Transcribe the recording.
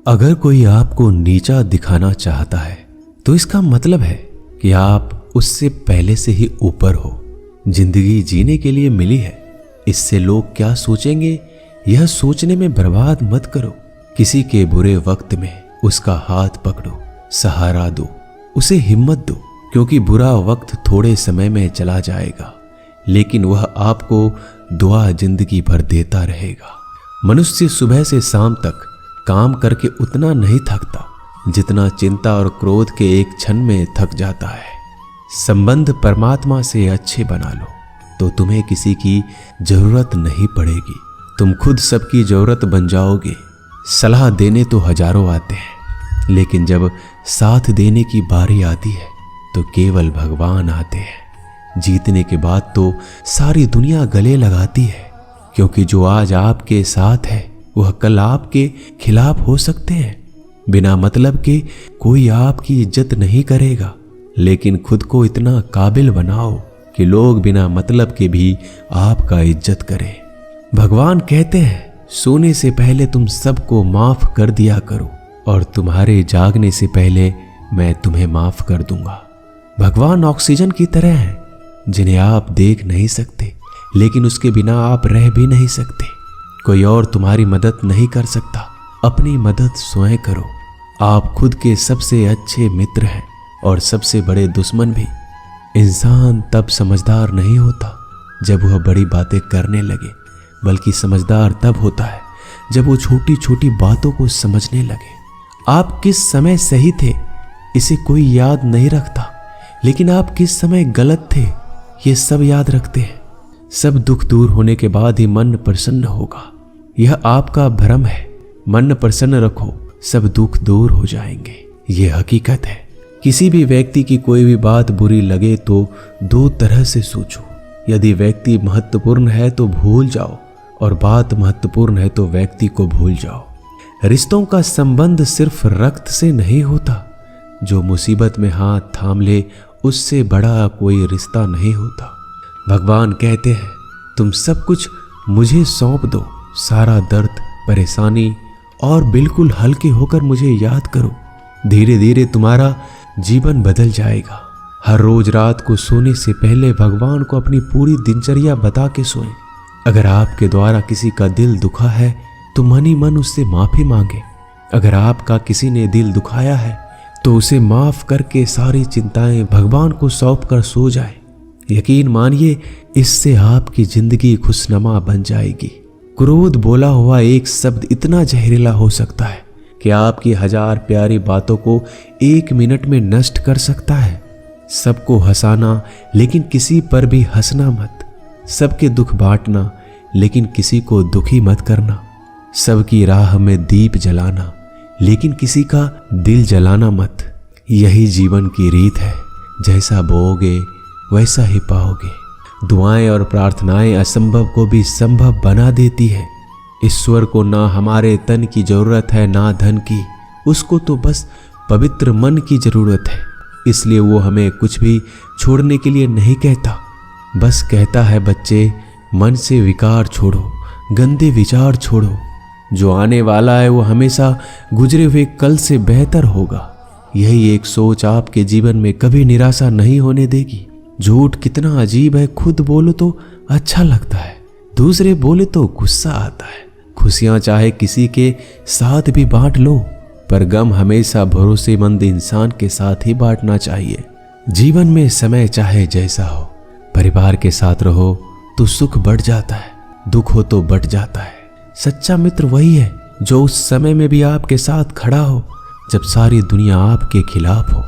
अगर कोई आपको नीचा दिखाना चाहता है तो इसका मतलब है कि आप उससे पहले से ही ऊपर हो। जिंदगी जीने के लिए मिली है, इससे लोग क्या सोचेंगे यह सोचने में बर्बाद मत करो। किसी के बुरे वक्त में उसका हाथ पकड़ो, सहारा दो, उसे हिम्मत दो, क्योंकि बुरा वक्त थोड़े समय में चला जाएगा लेकिन वह आपको दुआ जिंदगी भर देता रहेगा। मनुष्य सुबह से शाम तक काम करके उतना नहीं थकता जितना चिंता और क्रोध के एक क्षण में थक जाता है। संबंध परमात्मा से अच्छे बना लो तो तुम्हें किसी की जरूरत नहीं पड़ेगी, तुम खुद सबकी जरूरत बन जाओगे। सलाह देने तो हजारों आते हैं लेकिन जब साथ देने की बारी आती है तो केवल भगवान आते हैं। जीतने के बाद तो सारी दुनिया गले लगाती है, क्योंकि जो आज आपके साथ है वह कल आपके खिलाफ हो सकते हैं। बिना मतलब के कोई आपकी इज्जत नहीं करेगा, लेकिन खुद को इतना काबिल बनाओ कि लोग बिना मतलब के भी आपका इज्जत करें। भगवान कहते हैं सोने से पहले तुम सबको माफ कर दिया करो और तुम्हारे जागने से पहले मैं तुम्हें माफ कर दूंगा। भगवान ऑक्सीजन की तरह हैं जिन्हें आप देख नहीं सकते, लेकिन उसके बिना आप रह भी नहीं सकते। कोई और तुम्हारी मदद नहीं कर सकता, अपनी मदद स्वयं करो। आप खुद के सबसे अच्छे मित्र हैं और सबसे बड़े दुश्मन भी। इंसान तब समझदार नहीं होता जब वह बड़ी बातें करने लगे, बल्कि समझदार तब होता है जब वो छोटी छोटी बातों को समझने लगे। आप किस समय सही थे इसे कोई याद नहीं रखता, लेकिन आप किस समय गलत थे ये सब याद रखते हैं। सब दुख दूर होने के बाद ही मन प्रसन्न होगा, यह आपका भ्रम है। मन प्रसन्न रखो, सब दुख दूर हो जाएंगे, ये हकीकत है। किसी भी व्यक्ति की कोई भी बात बुरी लगे तो दो तरह से सोचो। यदि व्यक्ति महत्वपूर्ण है तो भूल जाओ, और बात महत्वपूर्ण है तो व्यक्ति को भूल जाओ। रिश्तों का संबंध सिर्फ रक्त से नहीं होता, जो मुसीबत में हाथ थाम ले उससे बड़ा कोई रिश्ता नहीं होता। भगवान कहते हैं तुम सब कुछ मुझे सौंप दो, सारा दर्द परेशानी, और बिल्कुल हल्के होकर मुझे याद करो। धीरे धीरे तुम्हारा जीवन बदल जाएगा। हर रोज रात को सोने से पहले भगवान को अपनी पूरी दिनचर्या बता के सोएं। अगर आपके द्वारा किसी का दिल दुखा है तो मन ही मन उससे माफी मांगे। अगर आपका किसी ने दिल दुखाया है तो उसे माफ करके सारी चिंताएं भगवान को सौंप कर सो जाए। यकीन मानिए इससे आपकी जिंदगी खुशनुमा बन जाएगी। क्रोध बोला हुआ एक शब्द इतना जहरीला हो सकता है कि आपकी हजार प्यारी बातों को एक मिनट में नष्ट कर सकता है। सबको हंसाना लेकिन किसी पर भी हंसना मत। सबके दुख बांटना लेकिन किसी को दुखी मत करना। सबकी राह में दीप जलाना लेकिन किसी का दिल जलाना मत। यही जीवन की रीत है, जैसा बोओगे वैसा ही पाओगे। दुआएं और प्रार्थनाएं असंभव को भी संभव बना देती है। ईश्वर को ना हमारे तन की जरूरत है ना धन की, उसको तो बस पवित्र मन की जरूरत है। इसलिए वो हमें कुछ भी छोड़ने के लिए नहीं कहता, बस कहता है बच्चे मन से विकार छोड़ो, गंदे विचार छोड़ो। जो आने वाला है वो हमेशा गुजरे हुए कल से बेहतर होगा। यही एक सोच आपके जीवन में कभी निराशा नहीं होने देगी। झूठ कितना अजीब है, खुद बोलो तो अच्छा लगता है, दूसरे बोले तो गुस्सा आता है। खुशियां चाहे किसी के साथ भी बांट लो, पर गम हमेशा भरोसेमंद इंसान के साथ ही बांटना चाहिए। जीवन में समय चाहे जैसा हो, परिवार के साथ रहो तो सुख बढ़ जाता है, दुख हो तो बढ़ जाता है। सच्चा मित्र वही है जो उस समय में भी आपके साथ खड़ा हो जब सारी दुनिया आपके खिलाफ हो।